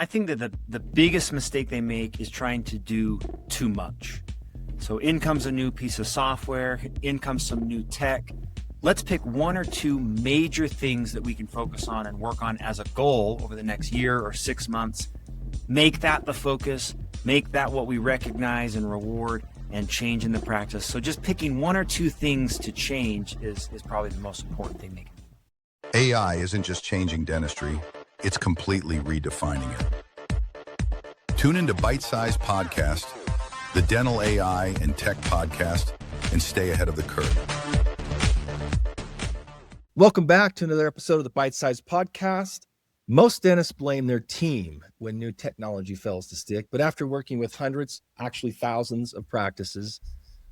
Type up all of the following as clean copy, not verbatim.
I think that the biggest mistake they make is trying to do too much. So in comes a new piece of software, in comes some new tech. Let's pick one or two major things that we can focus on and work on as a goal over the next year or 6 months. Make that the focus, make that what we recognize and reward and change in the practice. So just picking one or two things to change is probably the most important thing they can do. AI isn't just changing dentistry, it's completely redefining it. Tune into BYTE SIZED Podcast, the dental AI and tech podcast, and stay ahead of the curve. Welcome back to another episode of the BYTE SIZED Podcast. Most dentists blame their team when new technology fails to stick, but after working with hundreds, actually thousands of practices,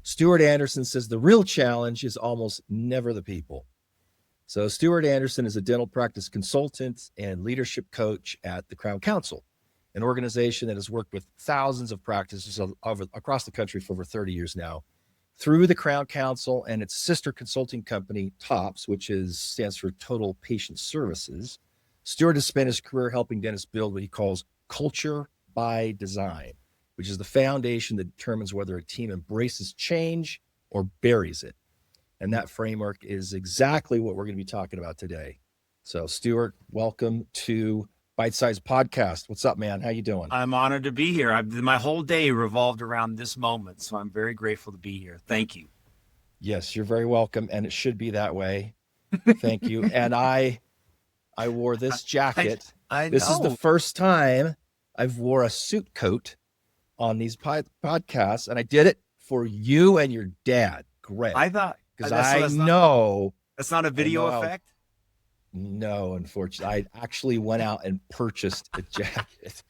Stuart Anderson says the real challenge is almost never the people. So Stuart Anderson is a dental practice consultant and leadership coach at the Crown Council, an organization that has worked with thousands of practices across the country for over 30 years now. Through the Crown Council and its sister consulting company, TOPS, which stands for Total Patient Services, Stuart has spent his career helping dentists build what he calls culture by design, which is the foundation that determines whether a team embraces change or buries it. And that framework is exactly what we're going to be talking about today. So, Stuart, welcome to BYTE SIZED Podcast. What's up, man? How you doing? I'm honored to be here. My whole day revolved around this moment, so I'm very grateful to be here. Thank you. Yes, you're very welcome, and it should be that way. Thank you. And I wore this jacket. I This know. is the first time I've wore a suit coat on these podcasts, and I did it for you and your dad, Greg. I thought because that's that's not a video effect. No, unfortunately, I actually went out and purchased a jacket.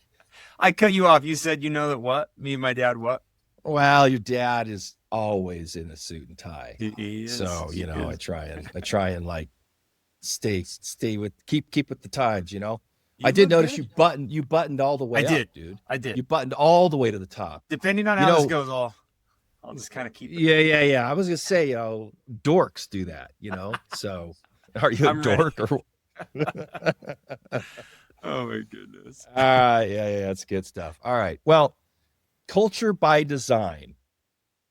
I cut you off. You said, you know that what? Me and my dad what? Well, your dad is always in a suit and tie. He is. So, He is. I try and like stay with keep with the times, I did notice you buttoned all the way up, dude. I did. You buttoned all the way to the top. Depending on how this goes, I'll just kind of keep it. Yeah. I was gonna say, dorks do that, So are you a dork or Oh my goodness. yeah, that's good stuff. All right. Well, culture by design.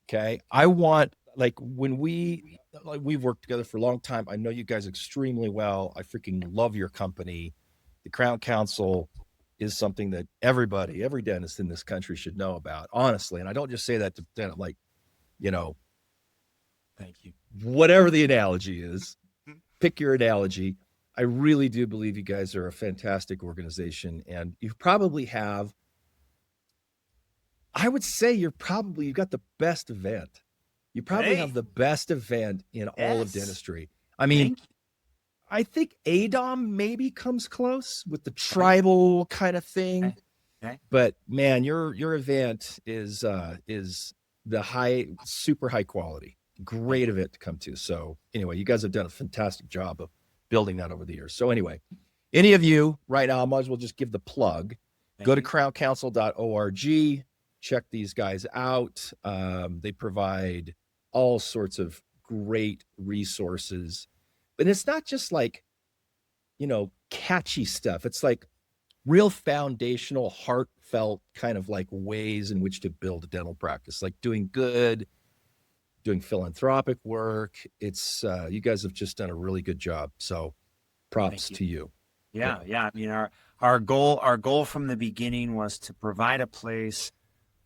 Okay. I want, when we've worked together for a long time. I know you guys extremely well. I freaking love your company. The Crown Council is something that every dentist in this country should know about, honestly. And I don't just say that to Thank you. whatever the analogy is, pick your analogy. I really do believe you guys are a fantastic organization, and you probably have, I would say you've got the best event. You probably have the best event in all of dentistry. I mean, I think ADOM maybe comes close with the tribal kind of thing. Okay. But man, your event is the super high quality, great event to come to. So anyway, you guys have done a fantastic job of building that over the years. So anyway, any of you right now, I might as well just give the plug. Go to crowncouncil.org, check these guys out. They provide all sorts of great resources. But it's not just catchy stuff. It's like real foundational, heartfelt kind of like ways in which to build a dental practice, like doing good, doing philanthropic work. It's you guys have just done a really good job. So props to you. Yeah. I mean, our goal from the beginning was to provide a place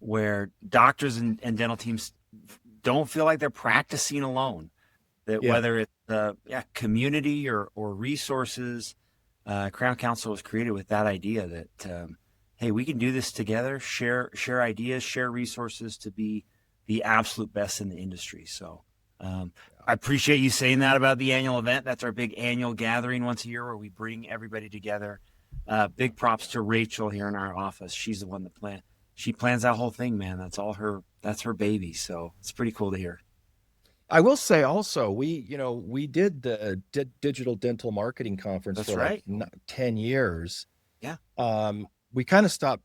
where doctors and dental teams don't feel like they're practicing alone. That whether it's community or resources, Crown Council was created with that idea that hey, we can do this together, share ideas, share resources to be the absolute best in the industry. So I appreciate you saying that about the annual event. That's our big annual gathering once a year where we bring everybody together. Big props to Rachel here in our office. She's the one that she plans that whole thing, man. That's her baby. So it's pretty cool to hear. I will say also, we did the digital dental marketing conference for 10 years. Yeah. We kind of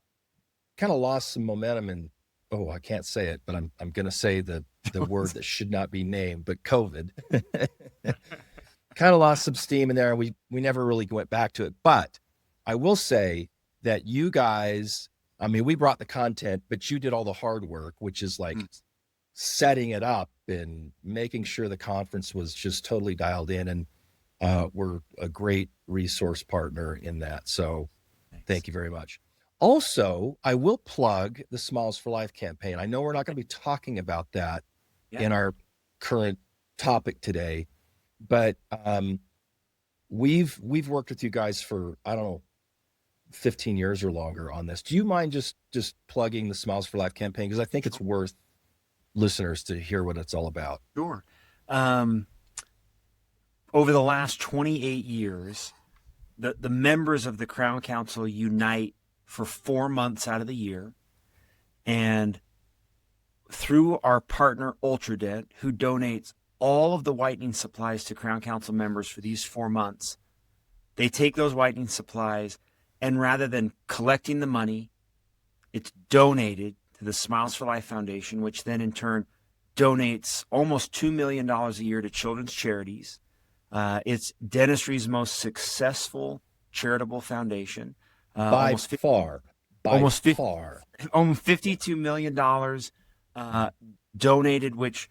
lost some momentum, and I can't say it, but I'm going to say the word that should not be named, but COVID kind of lost some steam in there. We never really went back to it, but I will say that you guys, I mean, we brought the content, but you did all the hard work, which is like setting it up and making sure the conference was just totally dialed in. And we're a great resource partner in that. So thank you very much. Also, I will plug the Smiles for Life campaign. I know we're not going to be talking about that in our current topic today, but we've worked with you guys for, I don't know, 15 years or longer on this. Do you mind just plugging the Smiles for Life campaign? Because I think it's worth listeners to hear what it's all about. Sure. Over the last 28 years, the members of the Crown Council unite for 4 months out of the year. And through our partner Ultradent, who donates all of the whitening supplies to Crown Council members for these 4 months, they take those whitening supplies, and rather than collecting the money, it's donated to the Smiles for Life Foundation, which then in turn donates almost $2 million a year to children's charities. It's dentistry's most successful charitable foundation. Almost $52 million donated, which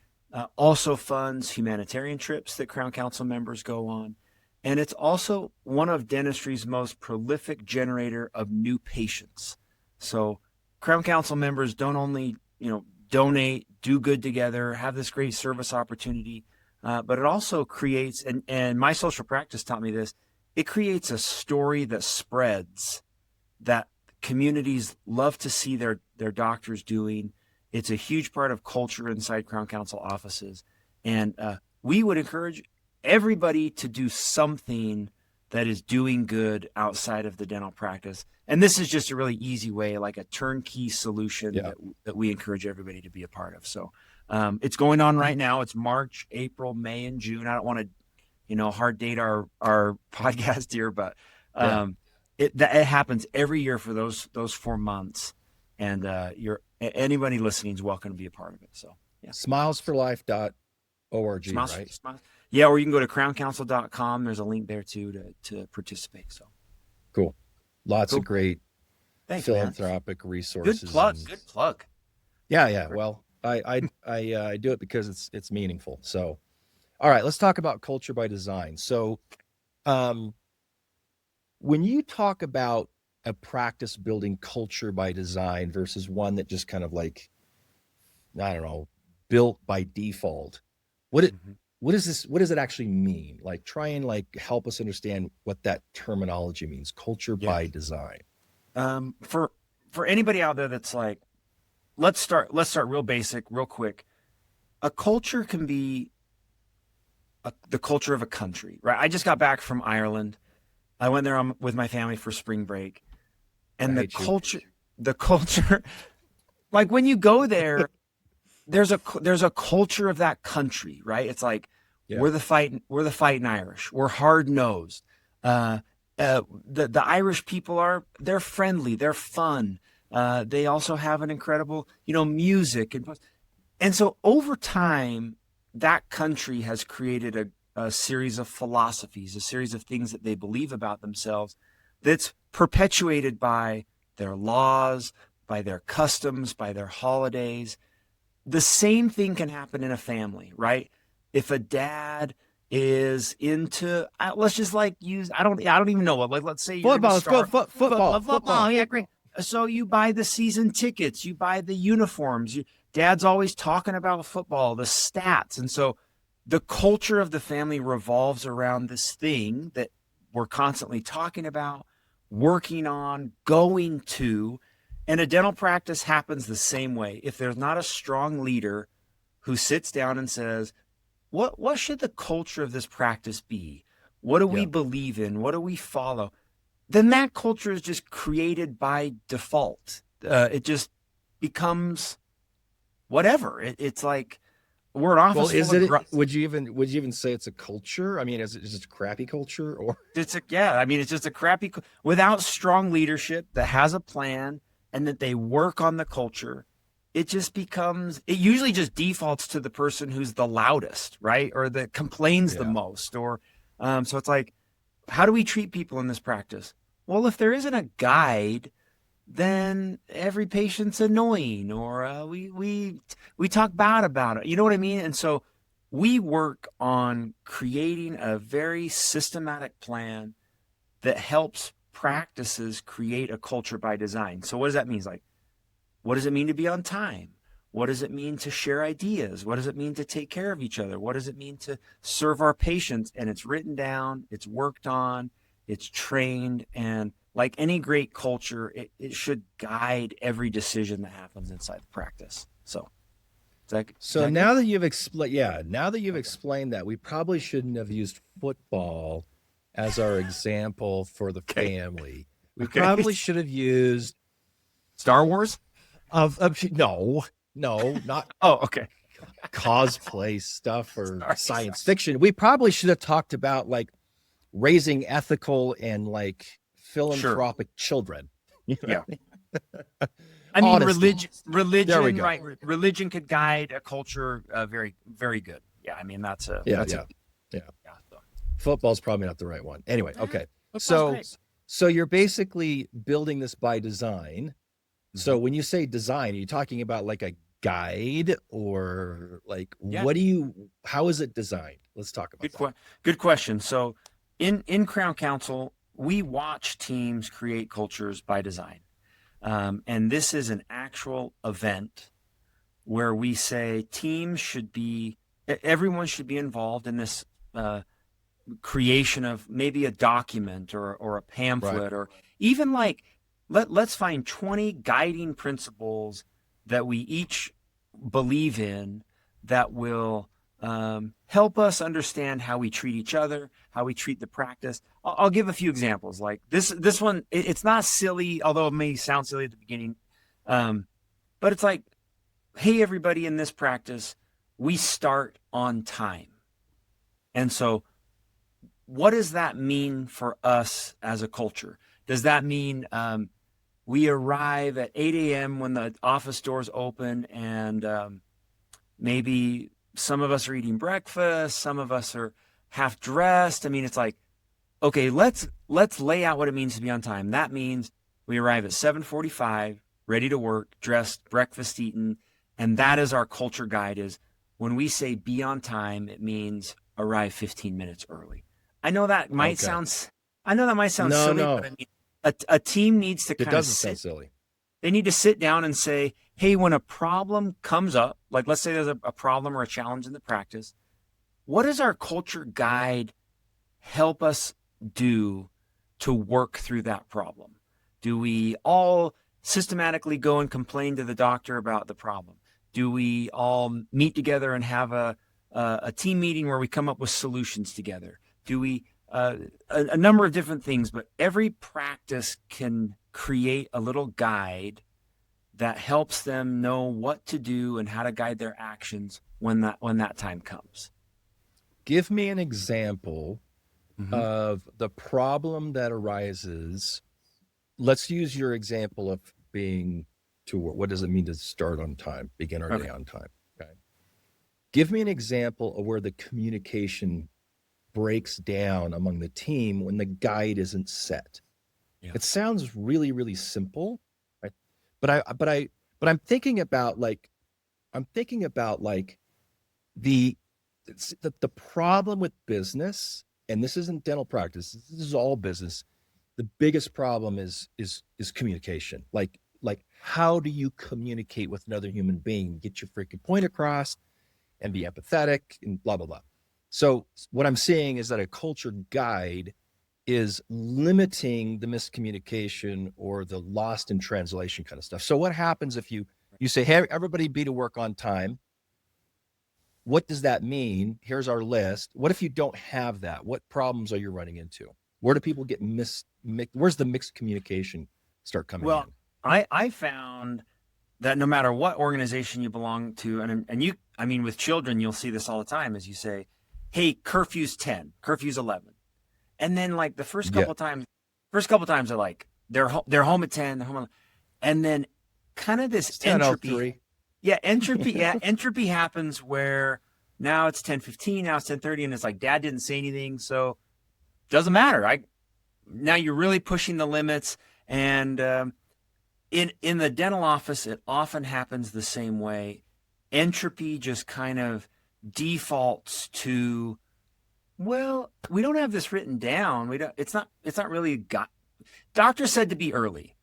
also funds humanitarian trips that Crown Council members go on. And it's also one of dentistry's most prolific generator of new patients. So Crown Council members don't only, donate, do good together, have this great service opportunity, but it also creates, and my social practice taught me this, it creates a story that spreads that communities love to see their doctors doing. It's a huge part of culture inside Crown Council offices. And we would encourage everybody to do something that is doing good outside of the dental practice. And this is just a really easy way, like a turnkey solution that we encourage everybody to be a part of. So it's going on right now. It's March, April, May, and June. I don't want to, hard date our podcast here, but it happens every year for those 4 months. And anybody listening is welcome to be a part of it. So smilesforlife.org, right? Yeah, or you can go to crowncouncil.com. There's a link there too to participate. So cool. Lots of great philanthropic resources. Good plug. Good plug. Yeah. Well, I do it because it's meaningful. So, all right, let's talk about culture by design. So, when you talk about a practice building culture by design versus one that just kind of like, I don't know, built by default, what does it actually mean? Like, try and help us understand what that terminology means. Culture by design. For anybody out there that's like, let's start real basic, real quick. A culture can be the culture of a country, right? I just got back from Ireland. I went there with my family for spring break, and the culture, like when you go there, there's a culture of that country, right? It's like, we're the fighting Irish. We're hard nosed. The Irish people they're friendly. They're fun. They also have an incredible, music. And so over time, that country has created a series of philosophies, a series of things that they believe about themselves that's perpetuated by their laws, by their customs, by their holidays. The same thing can happen in a family, right? If a dad is into, let's just use, I don't even know what, let's say you're football. Yeah, great. So you buy the season tickets, you buy the uniforms. Dad's always talking about football, the stats. And so the culture of the family revolves around this thing that we're constantly talking about, working on, going to. And a dental practice happens the same way. If there's not a strong leader who sits down and says, what should the culture of this practice be? What do we believe in? What do we follow? Then that culture is just created by default. It just becomes whatever. It's like we're an office. Well, would you even say it's a culture? I mean, is it just a crappy culture, or it's just a crappy without strong leadership that has a plan and that they work on the culture. It usually just defaults to the person who's the loudest, right? Or that complains the most. Or so it's like, how do we treat people in this practice? well, if there isn't a guide, then every patient's annoying, or we talk bad about it. You know what I mean? And so we work on creating a very systematic plan that helps practices create a culture by design. So what does that mean? Like, what does it mean to be on time? What does it mean to share ideas? What does it mean to take care of each other? What does it mean to serve our patients? And it's written down, it's worked on, it's trained, and like any great culture, it should guide every decision that happens inside the practice. So, now that you've explained that, we probably shouldn't have used football as our example for the family. We probably should have used Star Wars. No, not okay. cosplay stuff or science fiction. We probably should have talked about like raising ethical and like philanthropic children. Yeah. I mean, Honesty. religion, right? Religion could guide a culture very, very good. Yeah. I mean, that's a. So. Football's probably not the right one. Anyway. Okay. Great. So you're basically building this by design. So when you say design, are you talking about like a guide or like how is it designed? Let's talk about that. Good question. So in Crown Council, we watch teams create cultures by design. And this is an actual event where we say everyone should be involved in this creation of maybe a document or a pamphlet, or even like, let's find 20 guiding principles that we each believe in that will help us understand how we treat each other, how we treat the practice. I'll give a few examples. Like this one, it's not silly, although it may sound silly at the beginning. But it's like, hey, everybody in this practice, we start on time. And so what does that mean for us as a culture? Does that mean we arrive at 8 a.m. when the office doors open, and maybe some of us are eating breakfast, some of us are half dressed? I mean, it's like, okay, let's lay out what it means to be on time. That means we arrive at 7:45, ready to work, dressed, breakfast eaten, and that is our culture guide. Is when we say be on time, it means arrive 15 minutes early. I know that might sound silly, No. but I mean, a team needs to It kind of doesn't sound silly. They need to sit down and say, hey, when a problem comes up, like let's say there's a problem or a challenge in the practice, what does our culture guide help us do to work through that problem? Do we all systematically go and complain to the doctor about the problem? Do we all meet together and have a team meeting where we come up with solutions together? Do we a number of different things, but every practice can create a little guide that helps them know what to do and how to guide their actions when that time comes. Give me an example of the problem that arises. Let's use your example of being to work. What does it mean to start on time, begin our day on time? Okay. Give me an example of where the communication breaks down among the team when the guide isn't set. Yeah. It sounds really, really simple, right? But I'm thinking about like the problem with business, and this isn't dental practice, this is all business. The biggest problem is communication. Like how do you communicate with another human being, get your freaking point across and be empathetic and blah, blah, blah. So what I'm seeing is that a culture guide is limiting the miscommunication or the lost in translation kind of stuff. So what happens if you say, hey, everybody be to work on time? What does that mean? Here's our list. What if you don't have that? What problems are you running into? Where do people get where's the mixed communication start coming in? I found that no matter what organization you belong to, and you, I mean, with children, you'll see this all the time, as you say, hey, curfew's 10, curfew's 11. And then like the first couple of times they're like, they're home at 10, they're home, and then kind of this entropy. Yeah, entropy happens where now it's 10:15, now it's 10:30, and it's like dad didn't say anything, so doesn't matter. now you're really pushing the limits. And in the dental office, it often happens the same way. Entropy just kind of defaults to, well, we don't have this written down. It's not really doctor said to be early.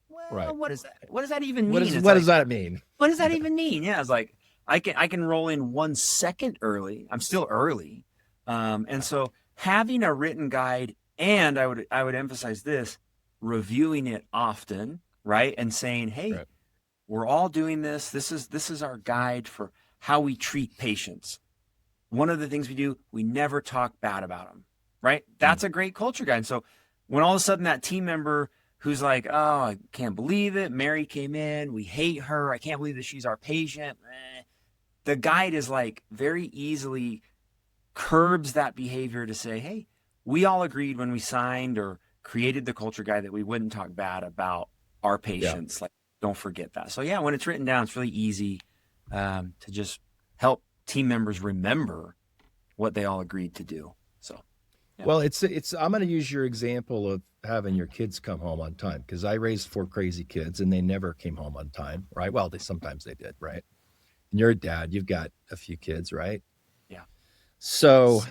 Well, Right. what is that? What does that even mean? What does that mean? What does that even mean? Yeah, it's like I can roll in 1 second early. I'm still early. And so having a written guide, and I would emphasize this, reviewing it often, right? And saying, hey, Right. we're all doing this. This is our guide for how we treat patients. One of the things we do, we never talk bad about them, right? That's a great culture guide. And so when all of a sudden that team member who's like, oh, I can't believe it, Mary came in, we hate her, I can't believe that she's our patient. The guide is like very easily curbs that behavior to say, hey, we all agreed when we signed or created the culture guide that we wouldn't talk bad about our patients. Like, don't forget that. So yeah, when it's written down, it's really easy to just help team members remember what they all agreed to do. So, yeah. Well, it's I'm going to use your example of having your kids come home on time, because I raised 4 crazy kids and they never came home on time, right? Well, sometimes they did, right? And you're a dad, you've got a few kids, right? Yeah. So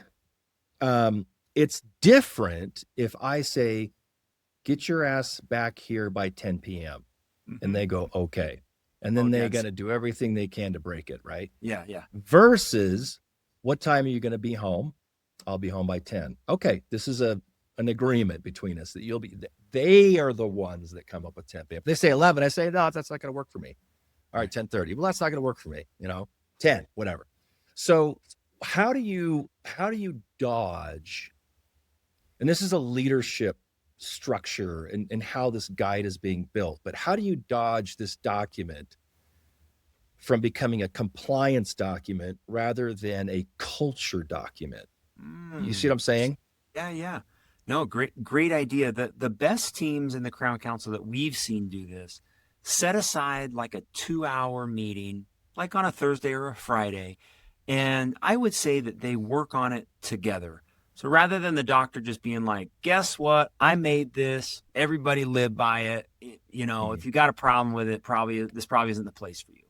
it's different if I say, get your ass back here by 10 p.m. and they go, okay. And then they're going to do everything they can to break it, right? Yeah, yeah. Versus, what time are you going to be home? I'll be home by 10. Okay, this is an agreement between us that you'll be. They are the ones that come up with 10 p.m. If they say 11, I say, no, that's not going to work for me. All right, 10:30. Well, that's not going to work for me. 10, whatever. So how do you dodge? And this is a leadership structure and how this guide is being built, but how do you dodge this document from becoming a compliance document rather than a culture document? You see what I'm saying? Yeah. No, great idea. The best teams in the Crown Council that we've seen do this set aside like a 2-hour meeting, like on a Thursday or a Friday. And I would say that they work on it together. So rather than the doctor just being like, guess what? I made this. Everybody lived by it. If you got a problem with it, this probably isn't the place for you.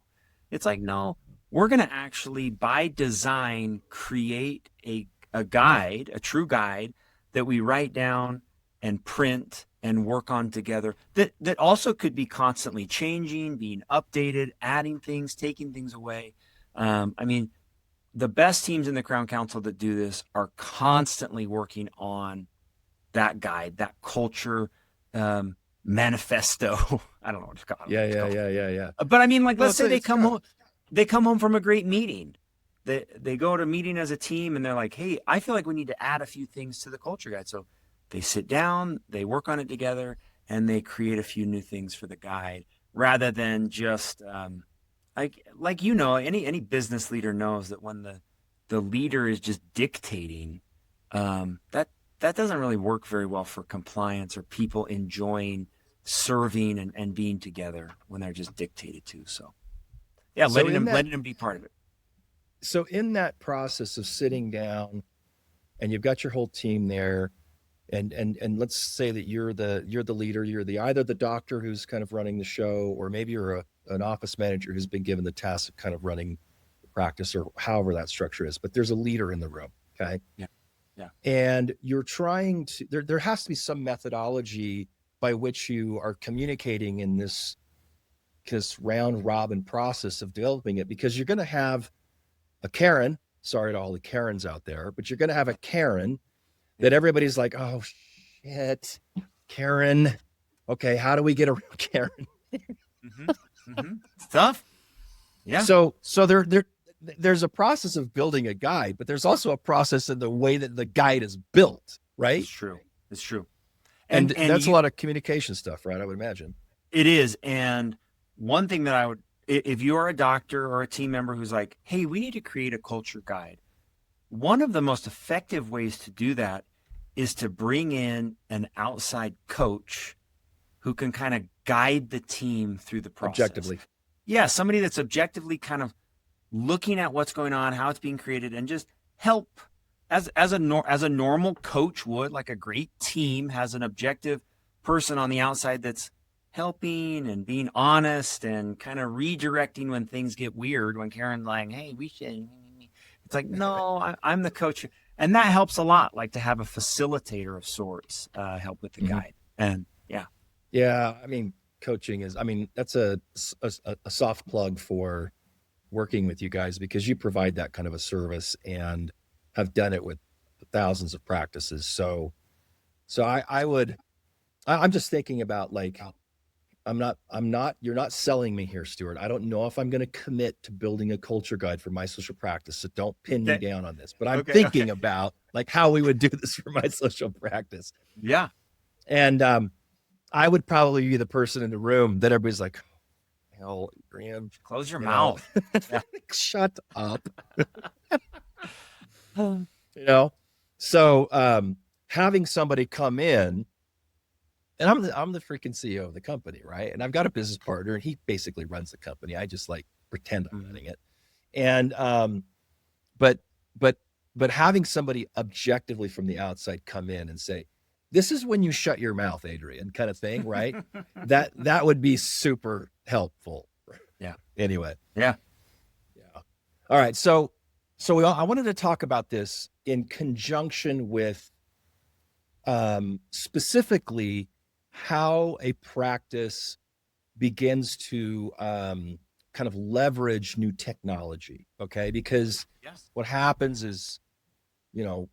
It's like, no, we're going to actually, by design, create a guide, a true guide that we write down and print and work on together that also could be constantly changing, being updated, adding things, taking things away. The best teams in the Crown Council that do this are constantly working on that guide, that culture manifesto. I don't know what to call it. Yeah. But let's say they come home from a great meeting. They go to a meeting as a team and they're like, hey, I feel like we need to add a few things to the culture guide. So they sit down, they work on it together, and they create a few new things for the guide rather than just any business leader knows that when the leader is just dictating, that doesn't really work very well for compliance or people enjoying serving and being together when they're just dictated to. So yeah, letting them be part of it. So in that process of sitting down and you've got your whole team there, and let's say that you're the leader, you're either the doctor who's kind of running the show, or maybe you're an office manager who's been given the task of kind of running the practice, or however that structure is, but there's a leader in the room. Okay. Yeah. And you're trying to, there has to be some methodology by which you are communicating in this round robin process of developing it, because you're going to have a Karen, sorry to all the Karens out there, but you're going to have a Karen that everybody's like, oh shit, Karen. Okay. How do we get around Karen? It's tough. Yeah. So there's a process of building a guide, but there's also a process in the way that the guide is built, right? It's true. And that's a lot of communication stuff, right? I would imagine. It is. And one thing that if you're a doctor or a team member who's like, hey, we need to create a culture guide, one of the most effective ways to do that is to bring in an outside coach who can kind of guide the team through the process. Objectively. Yeah, somebody that's objectively kind of looking at what's going on, how it's being created, and just help as a normal coach would, like a great team has an objective person on the outside that's helping and being honest and kind of redirecting when things get weird. When Karen's like, "Hey, we should," it's like, "No, I'm the coach," and that helps a lot. Like to have a facilitator of sorts help with the guide. And yeah. I mean, coaching is. I mean, that's a soft plug for working with you guys because you provide that kind of a service and have done it with thousands of practices. So I'm just thinking about like, you're not selling me here, Stuart. I don't know if I'm going to commit to building a culture guide for my social practice. So don't pin me down on this, but I'm thinking about like how we would do this for my social practice. Yeah. And, I would probably be the person in the room that everybody's like, hell, Graham, Close your mouth. shut up. So having somebody come in, and I'm the freaking CEO of the company, right? And I've got a business partner, and he basically runs the company. I just like pretend I'm running it. And but having somebody objectively from the outside come in and say, "This is when you shut your mouth, Adrian," kind of thing, right? that would be super helpful. Yeah. Anyway. Yeah. All right. So I wanted to talk about this in conjunction with specifically how a practice begins to kind of leverage new technology. Okay. Because what happens is,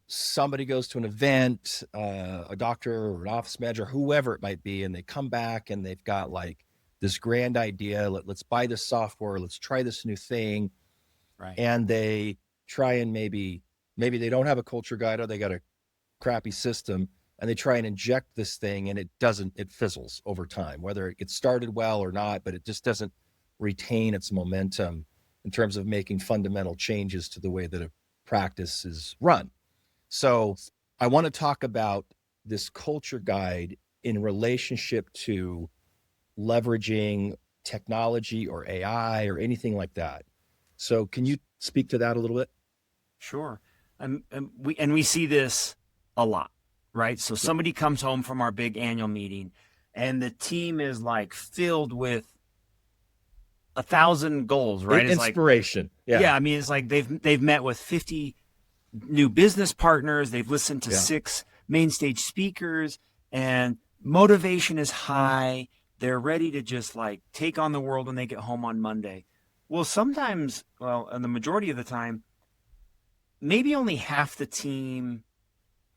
somebody goes to an event, a doctor or an office manager, whoever it might be, and they come back and they've got like this grand idea. Let's buy this software. Let's try this new thing. Right. And they try and maybe they don't have a culture guide or they got a crappy system and they try and inject this thing and it fizzles over time, whether it gets started well or not, but it just doesn't retain its momentum in terms of making fundamental changes to the way that a practice is run. So I want to talk about this culture guide in relationship to leveraging technology or AI or anything like that. So can you speak to that a little bit? Sure. And we see this a lot, right? So somebody comes home from our big annual meeting and the team is like filled with 1,000 goals, right? It's inspiration. Like, yeah. I mean, it's like they've met with 50 new business partners. They've listened to 6 main stage speakers and motivation is high. They're ready to just like take on the world when they get home on Monday. Well, sometimes, and the majority of the time, maybe only half the team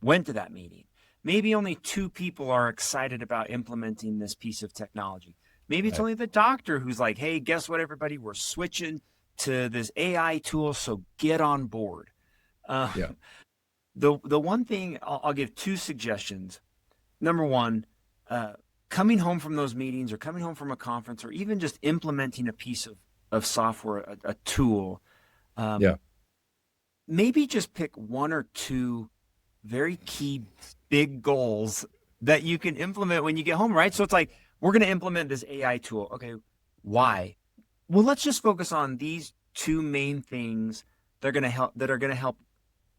went to that meeting. Maybe only 2 people are excited about implementing this piece of technology. Maybe it's only the doctor who's like, "Hey, guess what, everybody? We're switching to this AI tool, so get on board." The one thing, I'll give 2 suggestions. Number one, coming home from those meetings or coming home from a conference or even just implementing a piece of software, a tool, maybe just pick 1 or 2 very key big goals that you can implement when you get home, right? So it's like, we're going to implement this AI tool. Okay, why? Well, let's just focus on these 2 main things that are going to help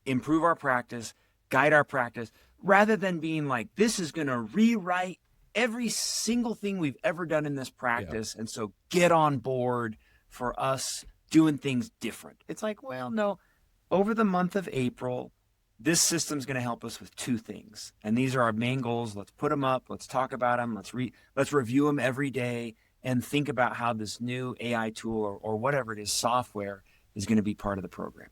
improve our practice, guide our practice, rather than being like, this is going to rewrite every single thing we've ever done in this practice. And so get on board for us doing things different. It's like, well, no, over the month of April, this system's going to help us with 2 things. And these are our main goals. Let's put them up. Let's talk about them. Let's review them every day and think about how this new AI tool or whatever it is, software, is going to be part of the program.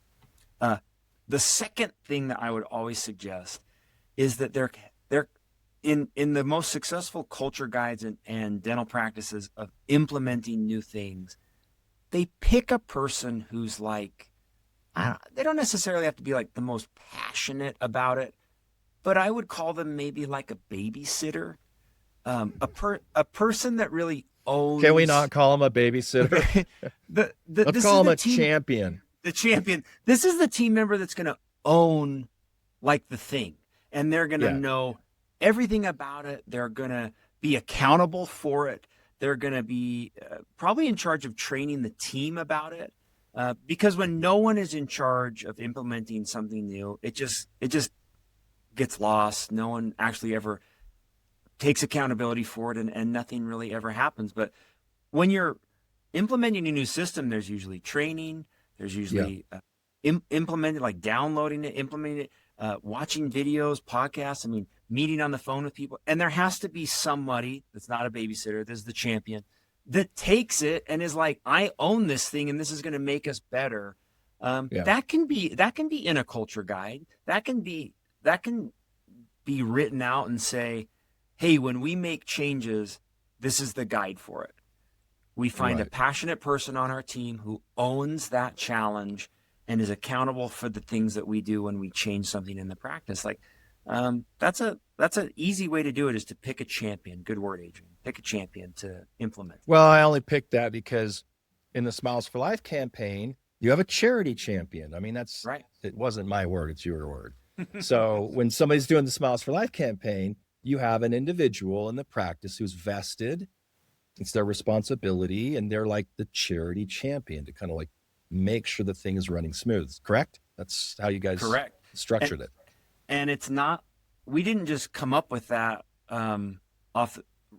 The second thing that I would always suggest is that they're in the most successful culture guides and dental practices of implementing new things, they pick a person who's like, they don't necessarily have to be like the most passionate about it, but I would call them maybe like a babysitter, a person that really owns. Can we not call him a babysitter? Let's call him a champion. The champion. This is the team member that's going to own like the thing, and they're going to know everything about it. They're going to be accountable for it. They're going to be probably in charge of training the team about it. Because when no one is in charge of implementing something new, it just gets lost. No one actually ever takes accountability for it, and nothing really ever happens. But when you're implementing a new system, there's usually training, there's usually implementing, like downloading it, implementing it, watching videos, podcasts, I mean, meeting on the phone with people. And there has to be somebody that's not a babysitter, this is the champion, that takes it and is like, I own this thing and this is going to make us better. That can be in a culture guide. That can be written out and say, hey, when we make changes, this is the guide for it. We find a passionate person on our team who owns that challenge and is accountable for the things that we do when we change something in the practice. Like, that's an easy way to do it, is to pick a champion. Good word, Adrian. Pick a champion to implement. Well, I only picked that because in the Smiles for Life campaign, you have a charity champion. I mean, that's right. It wasn't my word, it's your word. So when somebody's doing the Smiles for Life campaign, you have an individual in the practice who's vested. It's their responsibility, and they're like the charity champion to kind of like make sure the thing is running smooth. Correct? That's how you guys structured it. And it's not, we didn't just come up with that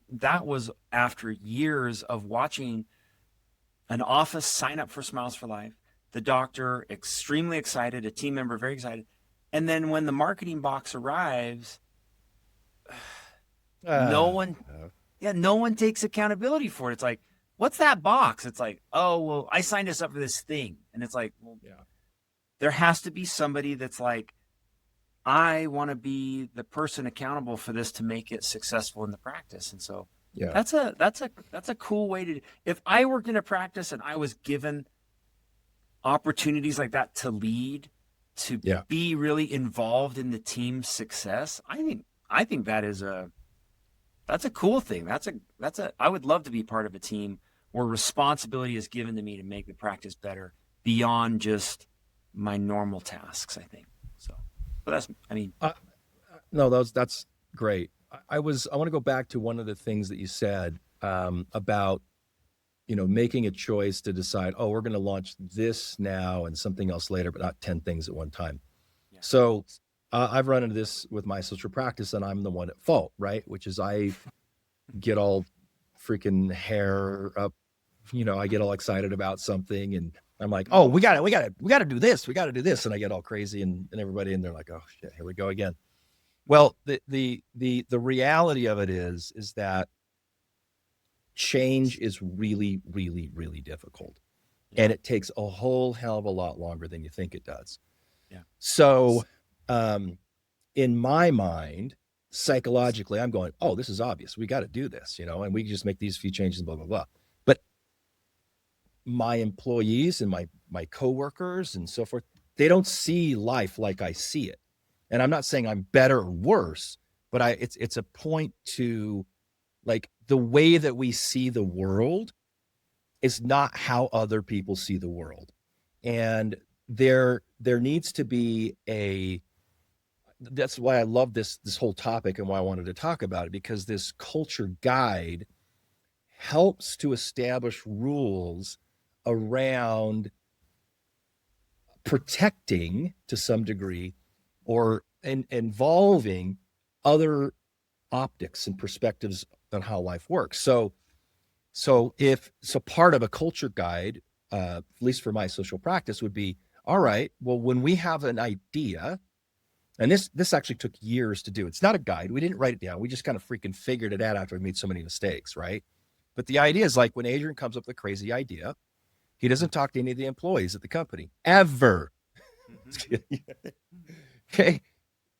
that was after years of watching an office sign up for Smiles for Life, the doctor extremely excited, a team member very excited. And then when the marketing box arrives, no one takes accountability for it. It's like, what's that box? It's like, oh, well, I signed us up for this thing. And it's like, well, there has to be somebody that's like, I want to be the person accountable for this to make it successful in the practice. And so that's a cool way to, if I worked in a practice and I was given opportunities like that to lead, to be really involved in the team's success, I think that's a cool thing. I would love to be part of a team where responsibility is given to me to make the practice better beyond just my normal tasks, I think. So, but that's great. I want to go back to one of the things that you said about, making a choice to decide, oh, we're going to launch this now and something else later, but not 10 things at one time. Yeah. So I've run into this with my social practice, and I'm the one at fault, right? Which is I get all freaking hair up, I get all excited about something, and I'm like, oh, we got to do this. We got to do this. And I get all crazy, and everybody in there like, oh shit, here we go again. Well, the reality of it is that change is really, really, really difficult. And it takes a whole hell of a lot longer than you think it does. Yeah. So, in my mind, psychologically, I'm going, oh, this is obvious. We got to do this, and we just make these few changes and blah, blah, blah. But my employees and my coworkers and so forth, they don't see life like I see it. And I'm not saying I'm better or worse, but it's a point to, like, the way that we see the world is not how other people see the world. And there needs to be that's why I love this whole topic and why I wanted to talk about it, because this culture guide helps to establish rules around protecting, to some degree, or involving other optics and perspectives on how life works. So part of a culture guide, at least for my social practice, would be, all right, well, when we have an idea, and this actually took years to do. It's not a guide. We didn't write it down. We just kind of freaking figured it out after we made so many mistakes, right? But the idea is, like, when Adrian comes up with a crazy idea, he doesn't talk to any of the employees at the company, ever. Okay.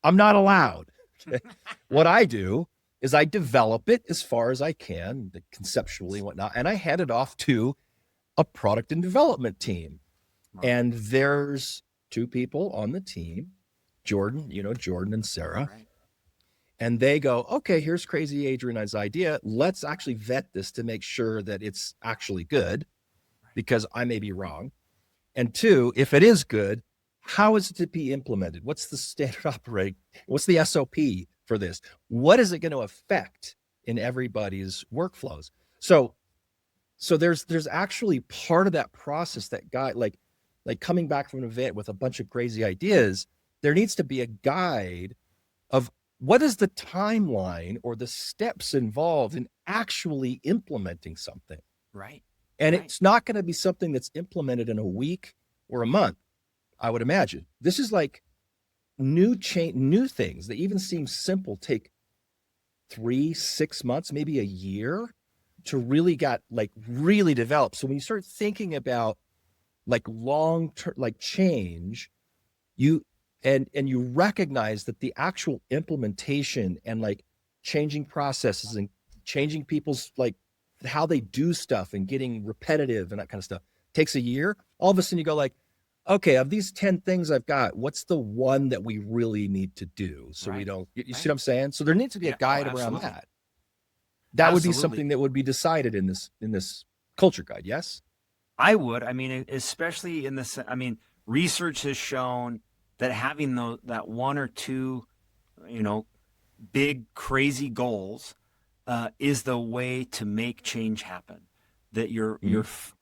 I'm not allowed. Okay? What I do is I develop it as far as I can, conceptually and whatnot, and I hand it off to a product and development team. Wow. And there's 2 people on the team, Jordan and Sarah. Right. And they go, okay, here's crazy Adrian's idea. Let's actually vet this to make sure that it's actually good, because I may be wrong. And 2, if it is good, how is it to be implemented? What's the standard operating? What's the SOP for this? What is it going to affect in everybody's workflows? So there's actually part of that process that guy, like, like coming back from an event with a bunch of crazy ideas, there needs to be a guide of what is the timeline or the steps involved in actually implementing something. Right. And Right. it's not going to be something that's implemented in a week or a month, I would imagine. This is like new things that even seem simple take 3-6 months, maybe a year to really develop. So when you start thinking about like long-term, like change, you recognize that the actual implementation and like changing processes and changing people's like how they do stuff and getting repetitive and that kind of stuff takes a year. All of a sudden you go like, okay, of these 10 things I've got, what's the one that we really need to do? So we don't, you see what I'm saying? So there needs to be a guide around that. That would be something that would be decided in this culture guide. Yes. I would. I mean, especially in this, I mean, research has shown that having that one or two, big crazy goals is the way to make change happen. That you're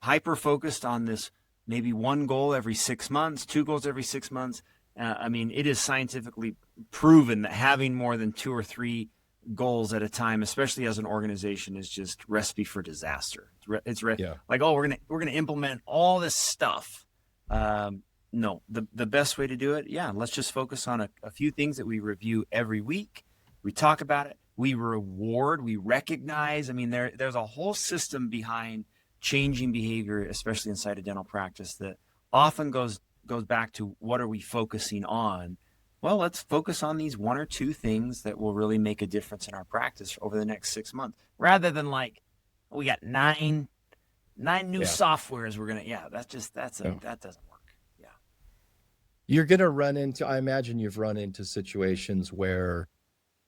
hyper focused on this, maybe one goal every 6 months, 2 goals every 6 months. I mean, it is scientifically proven that having more than 2 or 3 goals at a time, especially as an organization, is just recipe for disaster. Like, oh, we're gonna implement all this stuff. No, the best way to do it, let's just focus on a few things that we review every week. We talk about it. We reward. We recognize. I mean, there's a whole system behind changing behavior, especially inside a dental practice, that often goes back to what are we focusing on? Well, let's focus on these 1 or 2 things that will really make a difference in our practice over the next 6 months, rather than like, we got 9 new softwares. We're gonna, that doesn't work. Yeah. You're gonna run into, I imagine you've run into situations where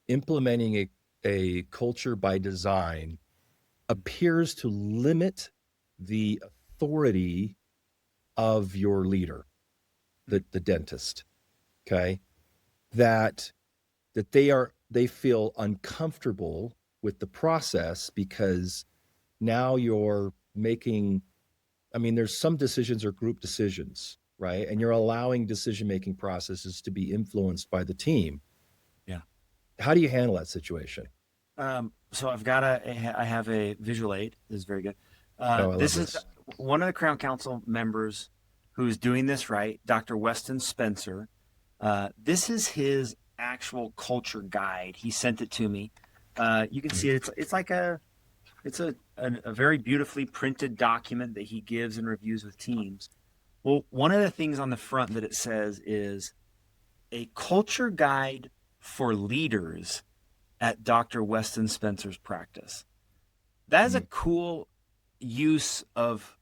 implementing a culture by design appears to limit the authority of your leader, the dentist. Okay. That they feel uncomfortable with the process because now you're making, I mean, there's some decisions are group decisions, right? And you're allowing decision-making processes to be influenced by the team. Yeah. How do you handle that situation? So I have a visual aid. This is very good. This is one of the Crown Council members who's doing this right, Dr. Weston Spencer. This is his actual culture guide. He sent it to me. You can see it. It's a very beautifully printed document that he gives and reviews with teams. Well, one of the things on the front that it says is a culture guide for leaders at Dr. Weston Spencer's practice. That is a cool use of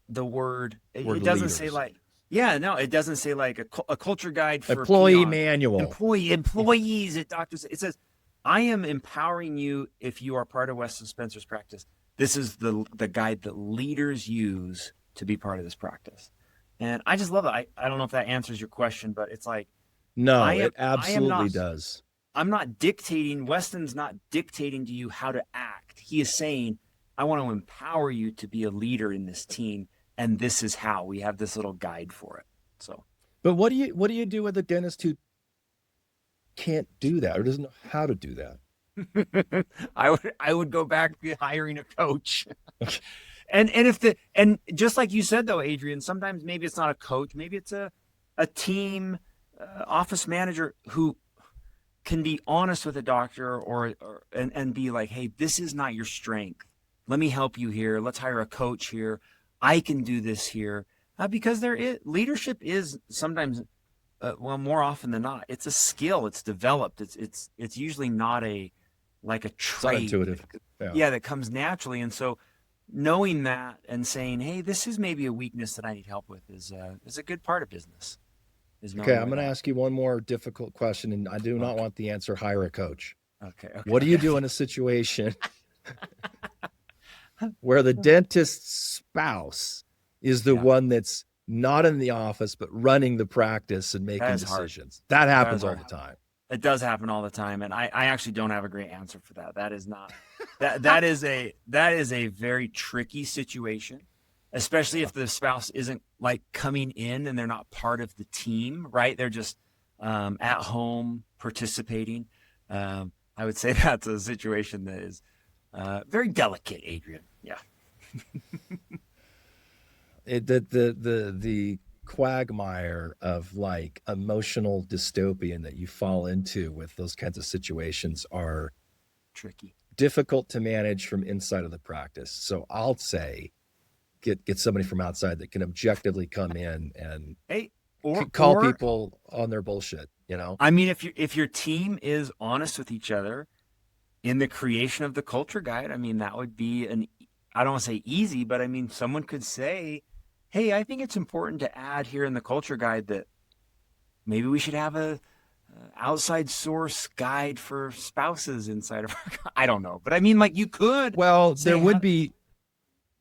the word. It doesn't leaders. say like, it doesn't say like a culture guide for employee peons, manual. Employees at doctors. It says, I am empowering you if you are part of Weston Spencer's practice. This is the guide that leaders use to be part of this practice. And I just love it. I don't know if that answers your question, but it's like, no, it absolutely does. I'm not dictating, Weston's not dictating to you how to act. He is saying, I want to empower you to be a leader in this team. And this is how we have this little guide for it. So, but what do you do with a dentist who can't do that or doesn't know how to do that? I would go back to hiring a coach. and just like you said though, Adrian, sometimes maybe it's not a coach, maybe it's a team office manager who can be honest with a doctor and be like, hey, this is not your strength. Let me help you here. Let's hire a coach here. I can do this here. Because leadership is sometimes, more often than not, it's a skill. It's developed. It's usually not a trait. It's not intuitive. That comes naturally. And so knowing that and saying, hey, this is maybe a weakness that I need help with is a good part of business. Okay, I'm going to ask you one more difficult question, and I do not want the answer, hire a coach. Okay. What do you do in a situation where the dentist's spouse is the one that's not in the office, but running the practice and making decisions? That happens all the time. It does happen all the time. And I actually don't have a great answer for that. That is not, that is a very tricky situation. especially if the spouse isn't like coming in and they're not part of the team, right? They're just at home participating. I would say that's a situation that is very delicate, Adrian. Yeah. The quagmire of like emotional dystopian that you fall into with those kinds of situations are Tricky. difficult to manage from inside of the practice. So I'll say get somebody from outside that can objectively come in and call people on their bullshit, I mean, if your team is honest with each other in the creation of the culture guide, I mean, that would be I don't want to say easy, but I mean, someone could say, hey, I think it's important to add here in the culture guide that maybe we should have a outside source guide for spouses inside of our, I don't know, but I mean, like you could. Well, there would be.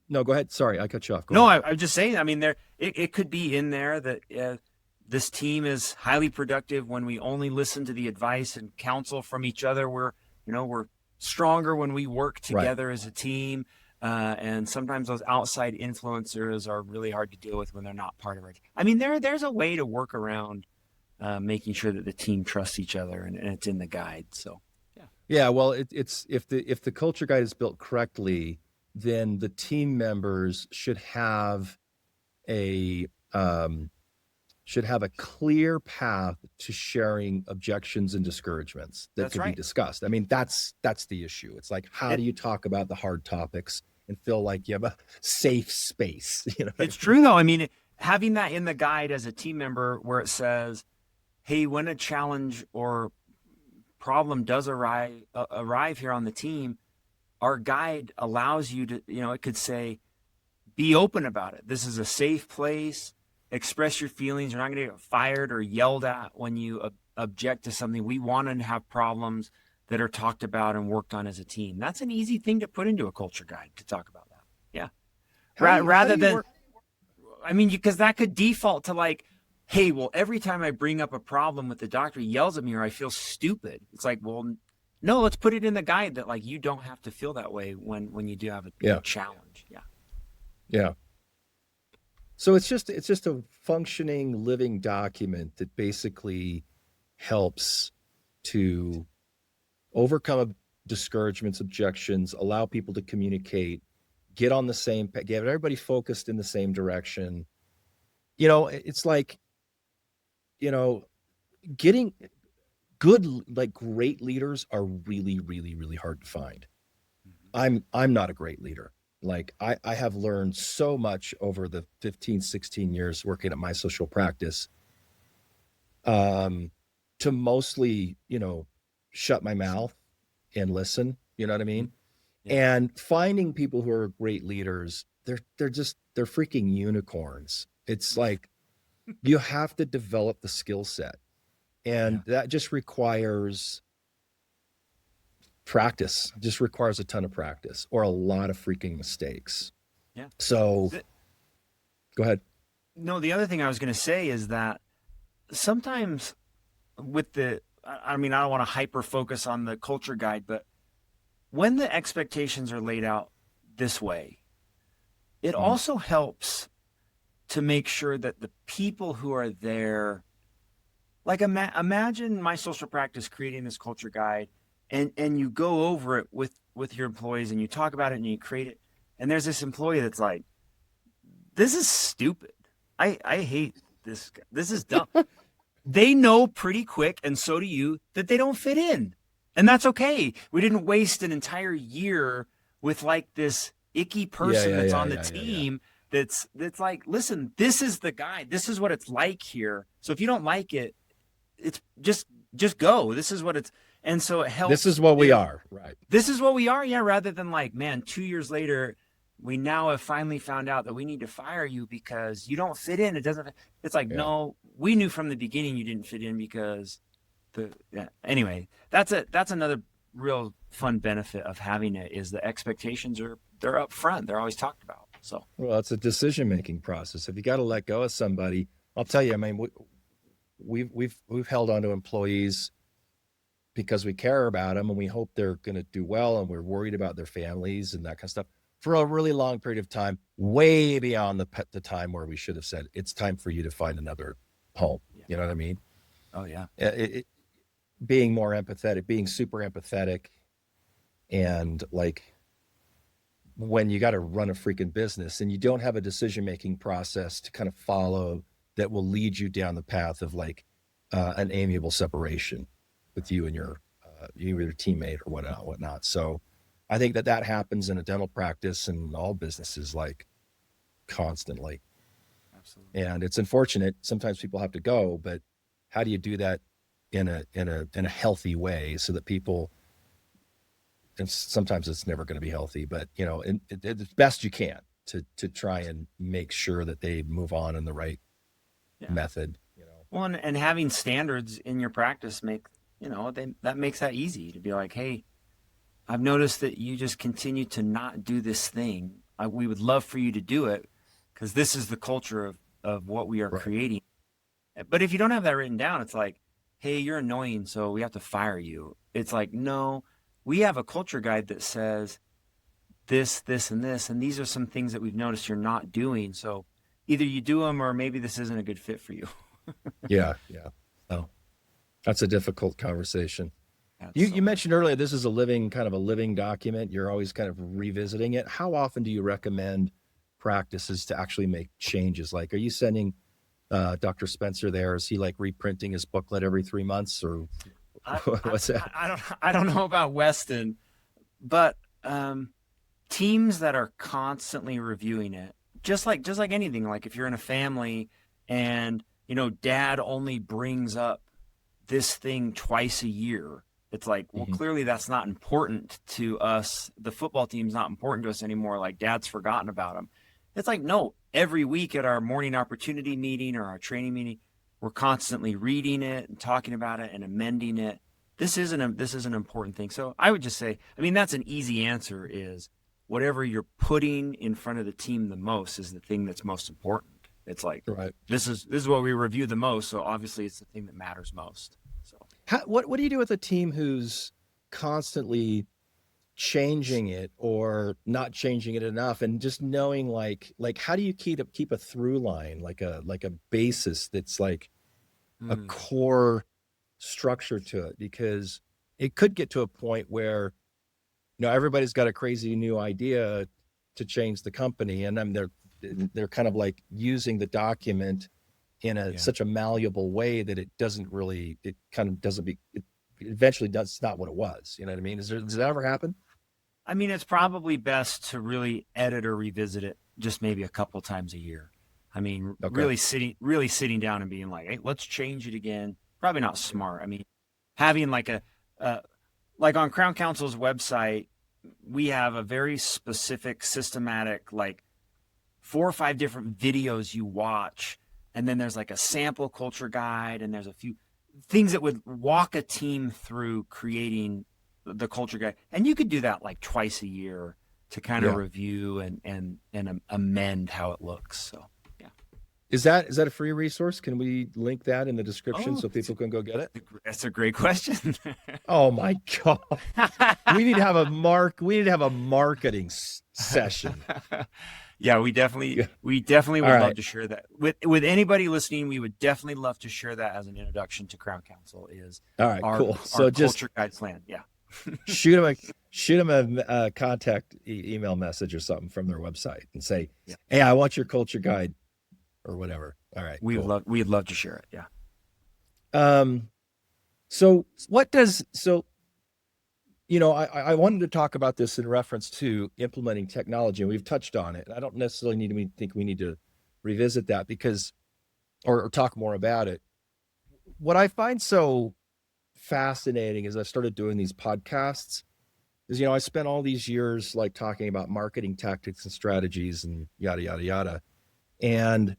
No, go ahead. Sorry, I cut you off. No, I'm just saying. I mean, it could be in there that this team is highly productive when we only listen to the advice and counsel from each other. We're stronger when we work together as a team. And sometimes those outside influencers are really hard to deal with when they're not part of our team. I mean, there's a way to work around making sure that the team trusts each other, and it's in the guide. So, yeah. Well, it's if the culture guide is built correctly, then the team members should have a clear path to sharing objections and discouragements that could be discussed. I mean, that's the issue. It's like, how do you talk about the hard topics and feel like you have a safe space? It's true though. I mean, having that in the guide as a team member where it says, hey, when a challenge or problem does arrive here on the team, our guide allows you to, it could say, be open about it. This is a safe place. Express your feelings. You're not going to get fired or yelled at when you object to something. We want to have problems that are talked about and worked on as a team. That's an easy thing to put into a culture guide to talk about that. Yeah. Because that could default to like, hey, well, every time I bring up a problem with the doctor, he yells at me or I feel stupid. It's like, well, no, let's put it in the guide that like you don't have to feel that way when you do have a challenge. Yeah. Yeah. So it's just a functioning living document that basically helps to overcome discouragements, objections, allow people to communicate, get on the same, get everybody focused in the same direction. It's like, getting good, like great leaders are really, really, really hard to find. I'm not a great leader. Like I have learned so much over the 15, 16 years working at my social practice, to mostly, shut my mouth and listen, you know what I mean? Yeah. And finding people who are great leaders, they're freaking unicorns. It's like, you have to develop the skill set, and that just requires practice, just requires a ton of practice or a lot of freaking mistakes. Yeah. So go ahead. No, the other thing I was going to say is that sometimes with I don't want to hyper focus on the culture guide, but when the expectations are laid out this way, it also helps to make sure that the people who are there, like imagine my social practice creating this culture guide, and you go over it with your employees and you talk about it and you create it. And there's this employee that's like, this is stupid. I hate this. This is dumb. They know pretty quick, and so do you, that they don't fit in. And that's okay. We didn't waste an entire year with like this icky person that's on the team. That's like, listen, this is the guide. This is what it's like here. So if you don't like it, it's just go. This is what it's, and so it helps. This is what we are, right? This is what we are, yeah. Rather than like, man, 2 years later, we now have finally found out that we need to fire you because you don't fit in. It doesn't. It's like, no, we knew from the beginning you didn't fit in because anyway. That's another real fun benefit of having it is the expectations they're up front. They're always talked about. So well, it's a decision-making process. If you got to let go of somebody, I'll tell you, I mean, we've held on to employees because we care about them and we hope they're going to do well and we're worried about their families and that kind of stuff for a really long period of time, way beyond the time where we should have said, it's time for you to find another home. Yeah. You know what I mean? Oh yeah. Being more empathetic, being super empathetic. And like, when you got to run a freaking business and you don't have a decision-making process to kind of follow that will lead you down the path of like an amiable separation with you and your teammate or whatnot. So I think that happens in a dental practice and all businesses, like, constantly. Absolutely. And it's unfortunate. Sometimes people have to go, but how do you do that in a healthy way so that people, and sometimes it's never going to be healthy, but the best you can to try and make sure that they move on in the right method. Well, and having standards in your practice that makes that easy to be like, hey, I've noticed that you just continue to not do this thing. We would love for you to do it because this is the culture of what we are creating. But if you don't have that written down, it's like, hey, you're annoying, so we have to fire you. It's like, no, we have a culture guide that says this, this, and this, and these are some things that we've noticed you're not doing. So either you do them or maybe this isn't a good fit for you. Yeah. Oh, that's a difficult conversation. You mentioned earlier, this is a living document. You're always kind of revisiting it. How often do you recommend practices to actually make changes? Like, are you sending Dr. Spencer there? Is he like reprinting his booklet every 3 months, or what's that? I don't know about Weston, but teams that are constantly reviewing it, just like anything, like if you're in a family and dad only brings up this thing twice a year, it's like, well, clearly that's not important to us. The football team's not important to us anymore. Like, dad's forgotten about them. It's like, no, every week at our morning opportunity meeting or our training meeting, we're constantly reading it and talking about it and amending it. This is an important thing. So I would just say, that's an easy answer, is whatever you're putting in front of the team the most is the thing that's most important. It's like, this is what we review the most. So obviously it's the thing that matters most. So what do you do with a team who's constantly changing it or not changing it enough, and just knowing like how do you keep a through line, like a basis that's like a core structure to it? Because it could get to a point where everybody's got a crazy new idea to change the company, and then they're kind of like using the document in such a malleable way that it eventually does not what it was. You know what I mean? Does that ever happen? It's probably best to really edit or revisit it just maybe a couple times a year. Really sitting down and being like, hey, let's change it again. Probably not smart. Having like like on Crown Council's website, we have a very specific, systematic, like 4 or 5 different videos you watch. And then there's like a sample culture guide, and there's a few things that would walk a team through creating the culture guide. And you could do that like twice a year to kind of review and amend how it looks. So, yeah. Is that a free resource? Can we link that in the description so people can go get it? That's a great question. Oh my God. We need to have a marketing session. Yeah, we definitely would love to share that with anybody listening. We would definitely love to share that as an introduction to Crown Council. Is all right, cool. So our just culture guide plan. Yeah, shoot them a contact email message or something from their website and say, "Hey, I want your culture guide," or whatever. All right, we'd love to share it. Yeah. So I wanted to talk about this in reference to implementing technology, and we've touched on it. I don't necessarily think we need to revisit that or talk more about it. What I find so fascinating as I started doing these podcasts is, I spent all these years like talking about marketing tactics and strategies and yada, yada, yada. And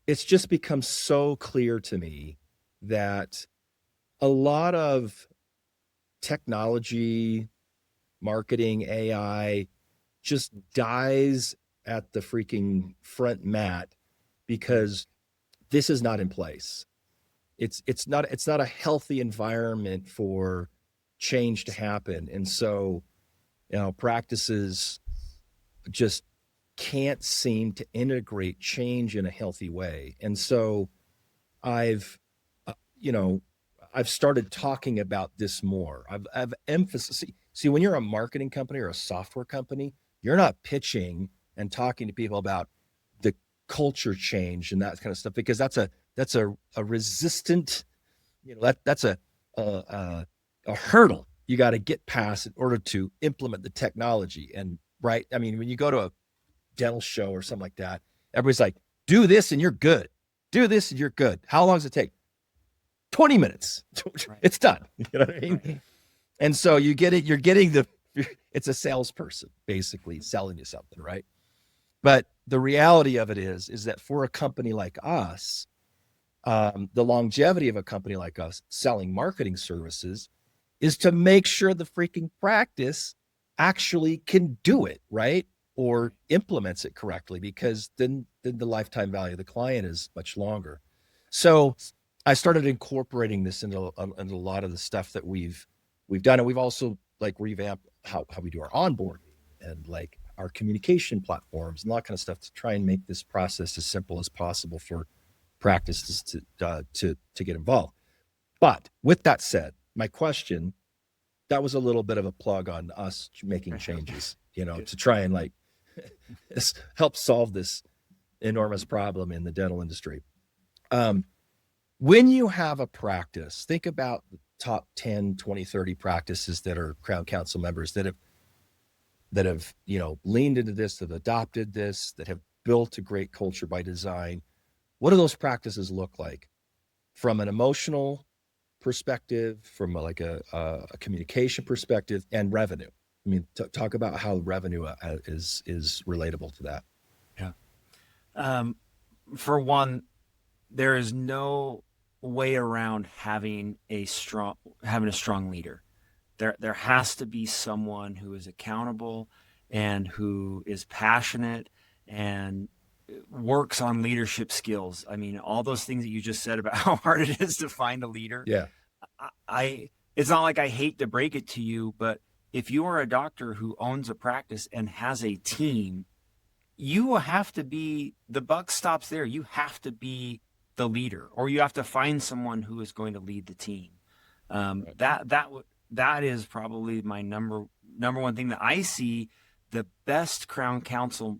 it's just become so clear to me that a lot of technology, marketing, AI just dies at the freaking front mat because this is not in place. It's not a healthy environment for change to happen. And so practices just can't seem to integrate change in a healthy way. And so I've started talking about this more. I've emphasis. See, when you're a marketing company or a software company, you're not pitching and talking to people about the culture change and that kind of stuff, because that's a resistant, that's a hurdle you got to get past in order to implement the technology. And right, I mean, when you go to a dental show or something like that, everybody's like, do this and you're good. Do this and you're good. How long does it take? 20 minutes. Right. It's done. You know what I mean? Right. And so it's a salesperson basically selling you something, right? But the reality of it is that for a company like us, the longevity of a company like us selling marketing services is to make sure the freaking practice actually can do it, right? Or implements it correctly, because then the lifetime value of the client is much longer. So I started incorporating this into a lot of the stuff that we've done. And we've also like revamped how we do our onboarding and like our communication platforms and all that kind of stuff to try and make this process as simple as possible for practices to get involved. But with that said, my question, that was a little bit of a plug on us making changes, to try and like help solve this enormous problem in the dental industry. When you have a practice, think about the top 10, 20, 30 practices that are Crown Council members that have leaned into this, that have adopted this, that have built a great culture by design. What do those practices look like from an emotional perspective, from a communication perspective, and revenue? I mean, talk about how revenue is relatable to that. Yeah. For one, there is no way around having a strong leader. There has to be someone who is accountable and who is passionate and works on leadership skills. I mean, all those things that you just said about how hard it is to find a leader. Yeah. It's not like I hate to break it to you, but if you are a doctor who owns a practice and has a team, you will have to be, the buck stops there. You have to be the leader, or you have to find someone who is going to lead the team. Right. That is probably my number one thing that I see the best Crown Council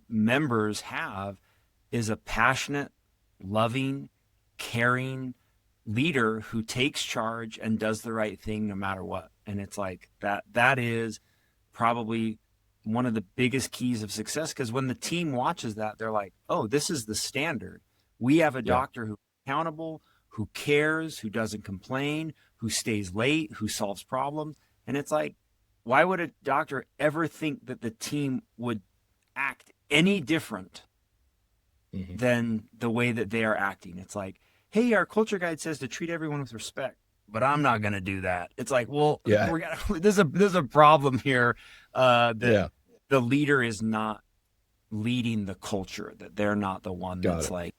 members have is a passionate, loving, caring leader who takes charge and does the right thing no matter what. And it's like that is probably one of the biggest keys of success, because when the team watches that, they're like, oh, this is the standard. We have a doctor who's accountable, who cares, who doesn't complain, who stays late, who solves problems. And it's like, why would a doctor ever think that the team would act any different than the way that they are acting? It's like, hey, our culture guide says to treat everyone with respect, but I'm not going to do that. It's like, well, there's a problem here. The leader is not leading the culture, that they're not the one that's like,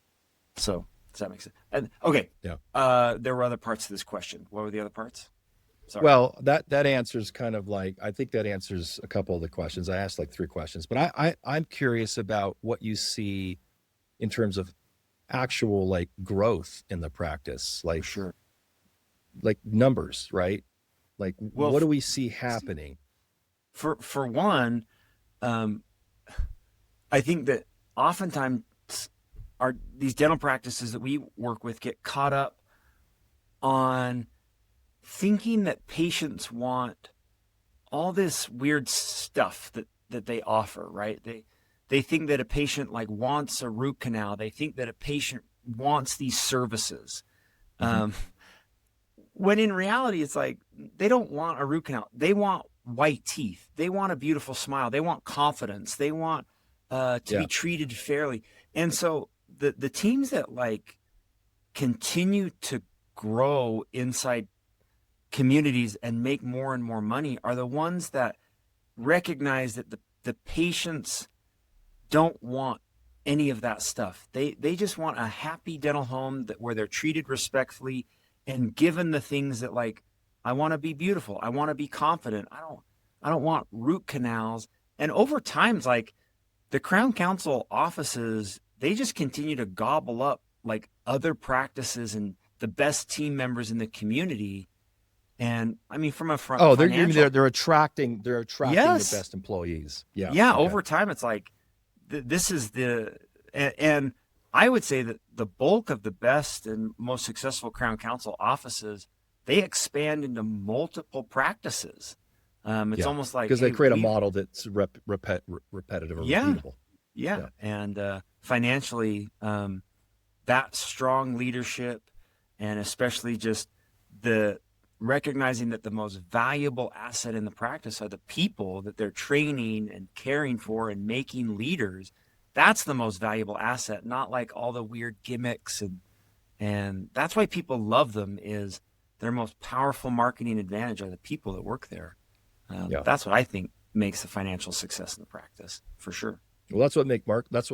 so does that make sense? And okay. Yeah. There were other parts to this question. What were the other parts? Sorry. Well, that answers kind of like, I think that answers a couple of the questions. I asked like 3 questions, but I'm curious about what you see in terms of actual like growth in the practice, like sure, like numbers, right? Like, well, what do we see happening? For one, I think that oftentimes these dental practices that we work with get caught up on thinking that patients want all this weird stuff that they offer, right? They think that a patient like wants a root canal. They think that a patient wants these services. When in reality, it's like, they don't want a root canal. They want white teeth. They want a beautiful smile. They want confidence. They want to be treated fairly. And so the teams that like continue to grow inside communities and make more and more money are the ones that recognize that the patients don't want any of that stuff. They just want a happy dental home where they're treated respectfully and given the things that, like, I want to be beautiful. I want to be confident. I don't want root canals. And over time, it's like the Crown Council offices, they just continue to gobble up like other practices and the best team members in the community. And I mean, from a front, oh, they're attracting Yes. the best employees. Yeah. Yeah. Okay. Over time, it's like this is and I would say that the bulk of the best and most successful Crown Council offices, they expand into multiple practices. It's almost like, because they create a model that's repetitive or repeatable. Yeah. And financially, that strong leadership, and especially just the recognizing that the most valuable asset in the practice are the people that they're training and caring for and making leaders. That's the most valuable asset, not like all the weird gimmicks. And that's why people love them, is their most powerful marketing advantage are the people that work there. That's what I think makes the financial success in the practice, for sure. Well, that's what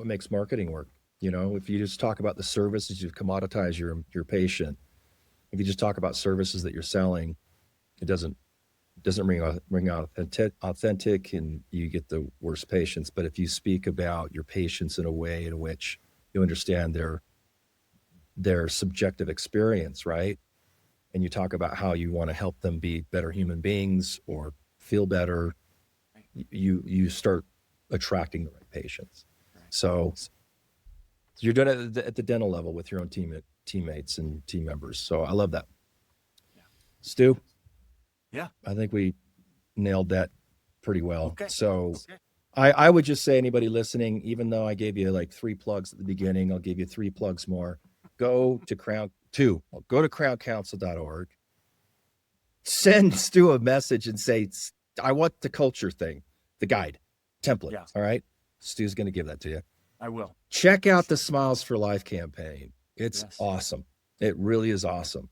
makes marketing work. You know, if you just talk about the services, you commoditize your patient. If you just talk about services that you're selling, it doesn't ring out authentic, and you get the worst patients. But if you speak about your patients in a way in which you understand their subjective experience, right? And you talk about how you want to help them be better human beings or feel better, you start attracting the right patients. So you're doing it at the dental level with your own teammates and team members. So I love that. Yeah. Stu? Yeah. I think we nailed that pretty well. Okay. So I would just say, anybody listening, even though I gave you like 3 plugs at the beginning, I'll give you 3 plugs more. Go to crowncouncil.org. Send Stu a message and say, I want the culture thing, the guide, template. Yeah. All right. Stu's going to give that to you. I will. Check out the Smiles for Life campaign. It's awesome. It really is awesome.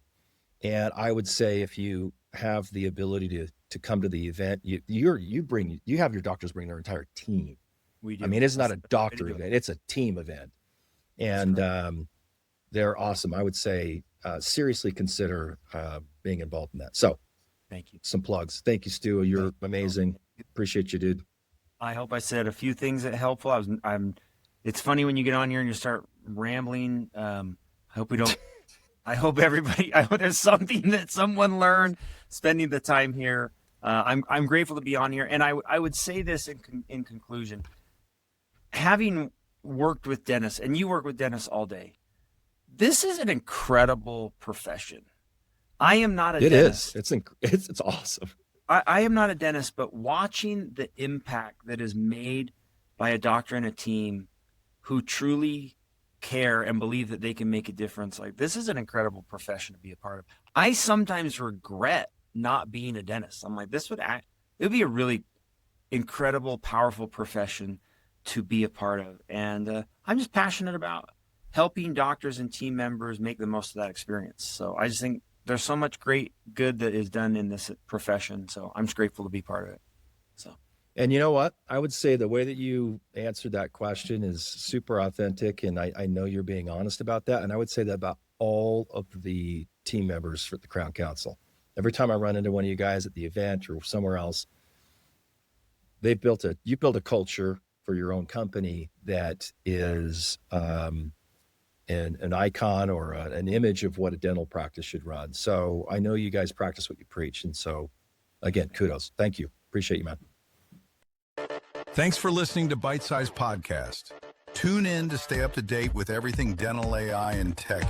And I would say, if you have the ability to come to the event, you have your doctors bring their entire team. We do. I mean, it's not a doctor event, it's a team event. And they're awesome. I would say seriously consider being involved in that. So thank you. Some plugs. Thank you, Stu. You're amazing. Appreciate you, dude. I hope I said a few things that are helpful. It's funny when you get on here and you start rambling. I hope there's something that someone learned spending the time here. I'm grateful to be on here. And I would say this in conclusion, having worked with dentists, and you work with dentists all day, this is an incredible profession. I am not a dentist. It is. It's awesome. I am not a dentist, but watching the impact that is made by a doctor and a team who truly care and believe that they can make a difference, like, this is an incredible profession to be a part of. I sometimes regret not being a dentist. I'm like, it would be a really incredible, powerful profession to be a part of. And I'm just passionate about helping doctors and team members make the most of that experience. So I just think there's so much great good that is done in this profession. So I'm just grateful to be part of it. So. And you know what? I would say the way that you answered that question is super authentic. And I know you're being honest about that. And I would say that about all of the team members for the Crown Council. Every time I run into one of you guys at the event or somewhere else, you built a culture for your own company that is an icon or an image of what a dental practice should run. So I know you guys practice what you preach. And so again, kudos. Thank you. Appreciate you, man. Thanks for listening to Bite Size Podcast. Tune in to stay up to date with everything dental AI and tech